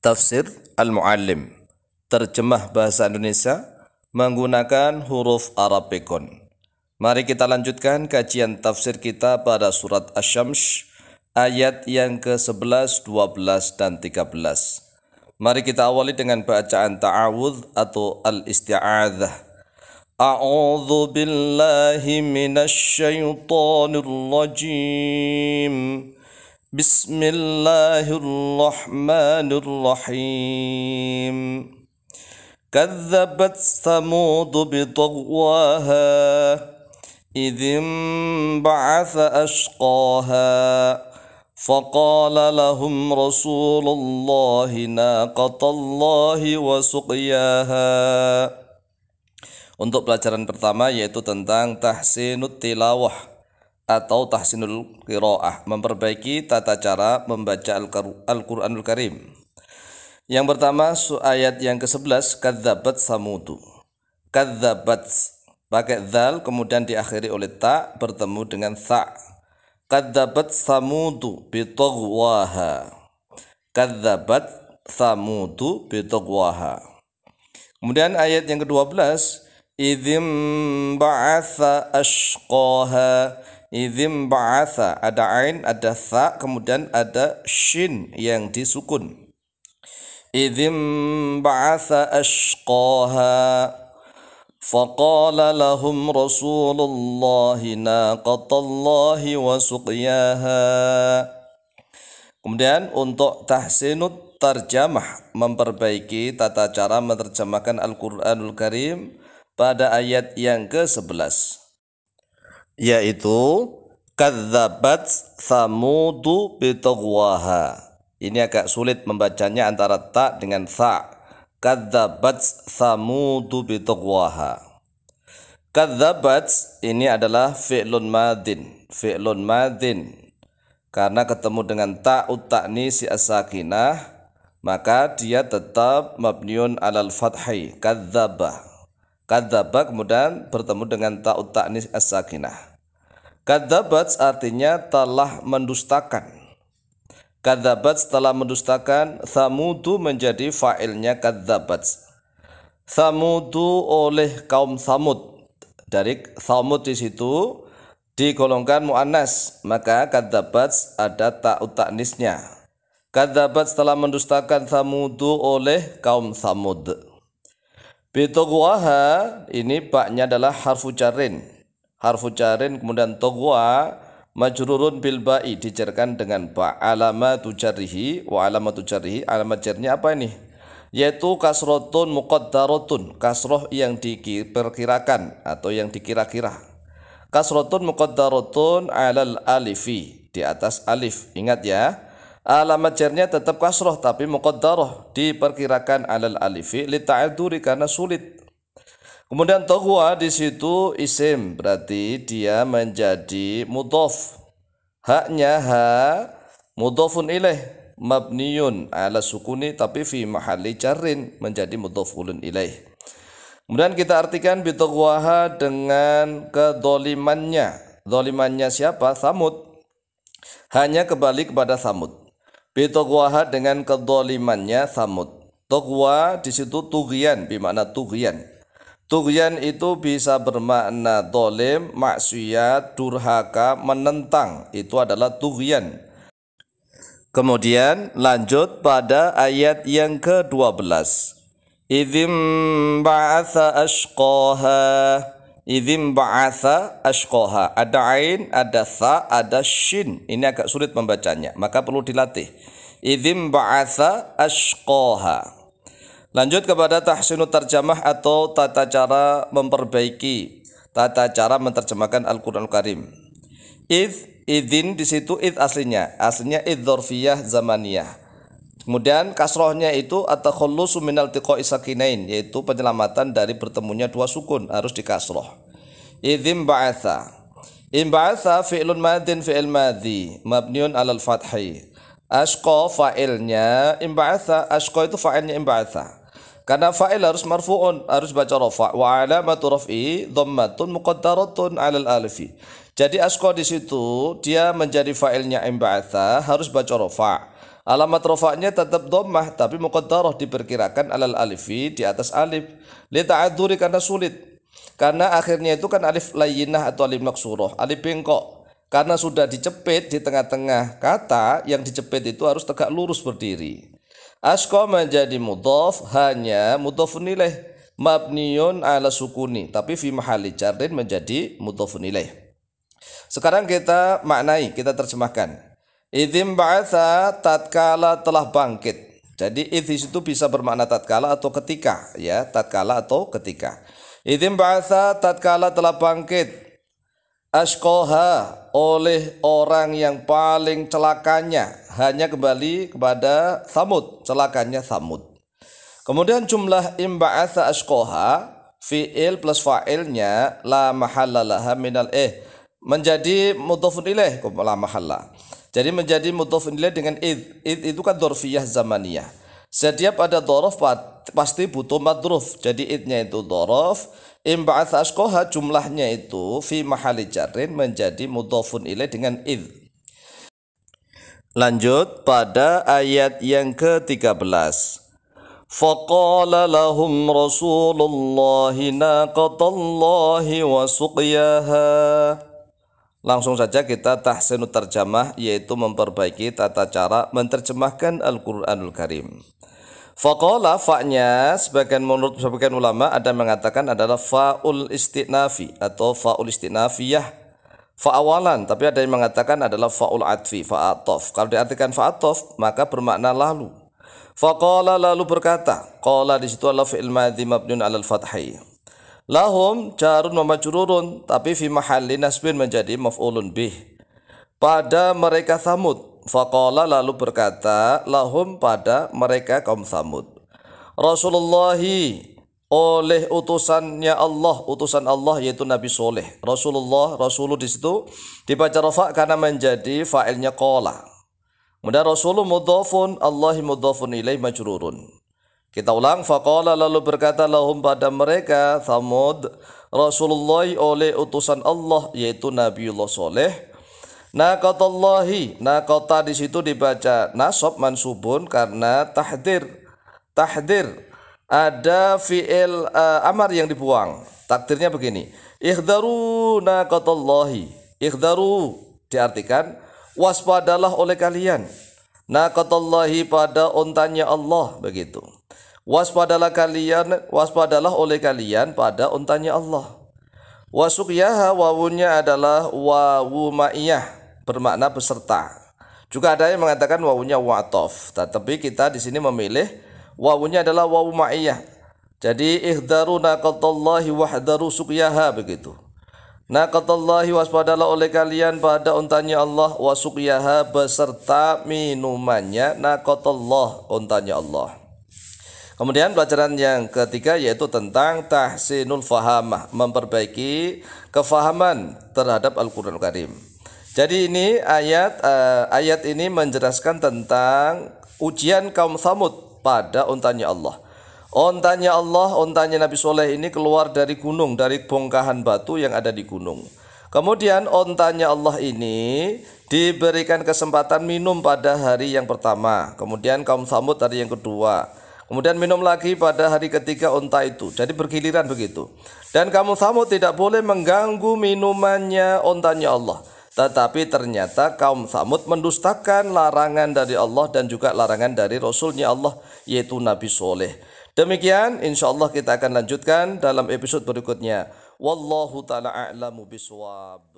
Tafsir Al-Muallim, terjemah bahasa Indonesia menggunakan huruf Arabikon. Mari kita lanjutkan kajian tafsir kita pada surat Asy-Syams ayat yang ke-11, 12, dan 13. Mari kita awali dengan bacaan ta'awudz atau al-isti'adzah. A'udzu billahi minasy syaithanir rajim. Bismillahirrahmanirrahim. Kadzabat Tsamud biṭaghwaha idzin ba'atsa ashqaha faqala lahum Rasulullahi naqatallahi wa suqyaha. Untuk pelajaran pertama yaitu tentang tahsinut tilawah atau tahsinul qiraah, memperbaiki tata cara membaca Al-Qur'anul Karim. Yang pertama ayat yang ke-11, kadzabat samudu. Kadzabat pakai dzal kemudian diakhiri oleh ta bertemu dengan tha. Kadzabat samudu bitaghwaha. Kadzabat samudu bitaghwaha. Kemudian ayat yang ke-12, idzim ba'atsa ashqaha. Idzim ba'atsa, ada ain, ada tha, kemudian ada shin yang disukun. Idzim ba'atsa ashqaha faqala lahum Rasulullahi naqatallahi wa suqyaha. Kemudian untuk tahsinut tarjamah, memperbaiki tata cara menerjemahkan Al-Qur'anul Karim pada ayat yang ke-11, yaitu kadzabat Tsamudu bitaghwaha. Ini agak sulit membacanya antara ta dengan tha. Kadzabat Tsamudu bitaghwaha. Kadzabat ini adalah fi'lun madin. Fi'lun madin karena ketemu dengan ta'ut ta'nis as-sakinah, maka dia tetap mabniun alal fathhi. Kadzaba. Kadzaba kemudian bertemu dengan ta'ut ta'nis as-sakinah. Kadzabat artinya telah mendustakan. Kadzabat telah mendustakan. Tsamudu menjadi fa'ilnya kadzabat. Tsamudu oleh kaum Tsamud. Dari Tsamud di situ digolongkan muannas, maka kadzabat ada ta'ut ta'nisnya. Kadzabat telah mendustakan Tsamudu oleh kaum Tsamud. Bitaghwaha ini baknya adalah harfu jarrin. Harfu jarrin kemudian taghwa majrurun bil ba'i, dijarkan dengan ba. Alamatu jarrihi wa alamatu jarrihi, alamat jarnya apa ini? Yaitu kasratun muqaddaratun, kasroh yang diperkirakan atau yang dikira-kira. Kasratun muqaddaratun alal alifi, di atas alif. Ingat ya, alamat jarnya tetap kasroh tapi muqaddarah, diperkirakan alal alifi li ta'adzuri karena sulit. Kemudian taghwa di situ isim, berarti dia menjadi mudhaf. Haknya ha mudhafun ilaih mabniyun ala sukuni tapi fi mahalli jarrin, menjadi mudhafun ilaih. Kemudian kita artikan bitaghwaha dengan kedzalimannya. Dzalimannya siapa? Tsamud. Hanya kembali kepada Tsamud. Bitaghwaha dengan kedzalimannya Tsamud. Taghwa di situ tughyan, bermakna tughyan. Tughyan itu bisa bermakna dolim, maksiat, durhaka, menentang. Itu adalah tughyan. Kemudian lanjut pada ayat yang ke-12. Idzim ba'atsa ashqaha. Idzim ba'atsa ashqaha. Ada ain, ada tha, ada shin. Ini agak sulit membacanya, maka perlu dilatih. Idzim ba'atsa ashqaha. Lanjut kepada tahsinut tarjamah atau tata cara memperbaiki tata cara menerjemahkan Al-Qur'anul Karim. Idzin di situ id aslinya id dzarfiyah zamaniyah. Kemudian kasrohnya itu at-takhallusu minal tiqa'i sakinain, yaitu penyelamatan dari bertemunya dua sukun, harus dikasroh. Idzim ba'atsa. In ba'atsa fi'lun madin fi'il madhi mabniun alal fathi. Ashqa fa'ilnya imba'atha. Ashqa itu fa'ilnya imba'atha. Karena fa'il harus marfu'un, harus baca rafa'. Wa alamatu raf'i dhammatun muqaddaratun 'alal alifi. Jadi ashqa di situ dia menjadi fa'ilnya imba'atha, harus baca rafa'. Alamat rofaknya tetap dhammah tapi muqaddarah diperkirakan alal alifi di atas alif. Li ta'adzuri karena sulit. Karena akhirnya itu kan alif layyinah atau alif maksurah, alif bengkok. Karena sudah dicepit di tengah-tengah kata, yang dicepit itu harus tegak lurus berdiri. Asqa menjadi mudhaf, hanya mudhafun ilaih mabniun ala sukuni, tapi fi mahalli jarrin menjadi mudhafun ilaih. Sekarang kita maknai, kita terjemahkan. Idzim ba'atha tatkala telah bangkit. Jadi idz itu bisa bermakna tatkala atau ketika, ya, tatkala atau ketika. Idzim ba'atha tatkala telah bangkit. Ashqaha oleh orang yang paling celakanya, hanya kembali kepada Thamud, celakanya Thamud. Kemudian jumlah imba'atha ashqaha, fi'il plus fa'ilnya la mahalla laha minal menjadi mudhafun ilaih, la mahalla. Jadi menjadi mudhafun ilaih dengan id. Id itu kan dzarfiyah zamaniyah. Setiap ada dzaraf pasti butuh madruf. Jadi idnya itu dzaraf. Imba'atsa ashqaha jumlahnya itu fi mahalli jarrin menjadi mudhafun ilaih dengan id. Lanjut pada ayat yang ke-13. Faqala lahum Rasulullahi naqatallahi wa suqyaha. Langsung saja kita tahsinut terjemah, yaitu memperbaiki tata cara menerjemahkan Al-Quranul Karim. Faqala, fa'nya menurut sebagian ulama ada yang mengatakan adalah fa'ul istinafi atau fa'ul istinafiyah, fa'awalan, tapi ada yang mengatakan adalah fa'ul atfi, fa'atof. Kalau diartikan fa'atof maka bermakna lalu. Faqala lalu berkata, qala di situ adalah fi'il madhi mabniun 'alal fathi. Lahum jarun wa majrurun, tapi fi mahalli nasbin menjadi maf'ulun bih. Pada mereka Thamud. Faqala lalu berkata, lahum pada mereka kaum Thamud. Rasulullahi oleh utusannya Allah, utusan Allah yaitu Nabi Soleh. Rasulullah, Rasulu di situ dibaca rafa karena menjadi fa'ilnya qala. Kemudian Rasulu mudhafun, Allahi mudhafun ilaih majrurun. Kita ulang, faqala lalu berkata lahum pada mereka Thamud, Rasulullah oleh utusan Allah yaitu Nabiullah Soleh. Naqatallahi, naqata di situ dibaca nasab mansubun karena tahdir. Tahdir ada fi'il amar yang dibuang. Takdirnya begini. Ikhdaru naqatallahi. Ikhdaru diartikan waspadalah oleh kalian. Naqatallahi pada untanya Allah, begitu. Waspadalah oleh kalian pada untanya Allah. Wasuqyaha wawunya adalah wawu ma'iyah, bermakna beserta. Juga ada yang mengatakan wawunya wa'tof, tetapi kita di sini memilih wawunya adalah wawu ma'iyah. Jadi ihdaru naqatallahi wahdaru suqyaha, begitu. Naqatallahi waspadalah oleh kalian pada untanya Allah, wasuqyaha beserta minumannya, naqatallah untanya Allah. Kemudian pelajaran yang ketiga yaitu tentang tahsinul fahamah, memperbaiki kefahaman terhadap Al-Quranul Karim. Jadi ini ayat ini menjelaskan tentang ujian kaum Thamud pada untanya Allah. Untanya Allah, untanya Nabi Soleh ini keluar dari gunung, dari bongkahan batu yang ada di gunung. Kemudian untanya Allah ini diberikan kesempatan minum pada hari yang pertama. Kemudian kaum Thamud hari yang kedua. Kemudian minum lagi pada hari ketiga unta itu. Jadi bergiliran begitu. Dan kaum Thamud tidak boleh mengganggu minumannya untanya Allah. Tetapi ternyata kaum Thamud mendustakan larangan dari Allah dan juga larangan dari Rasulnya Allah, yaitu Nabi Soleh. Demikian, insyaallah kita akan lanjutkan dalam episode berikutnya. Wallahu ta'ala a'lamu biswab.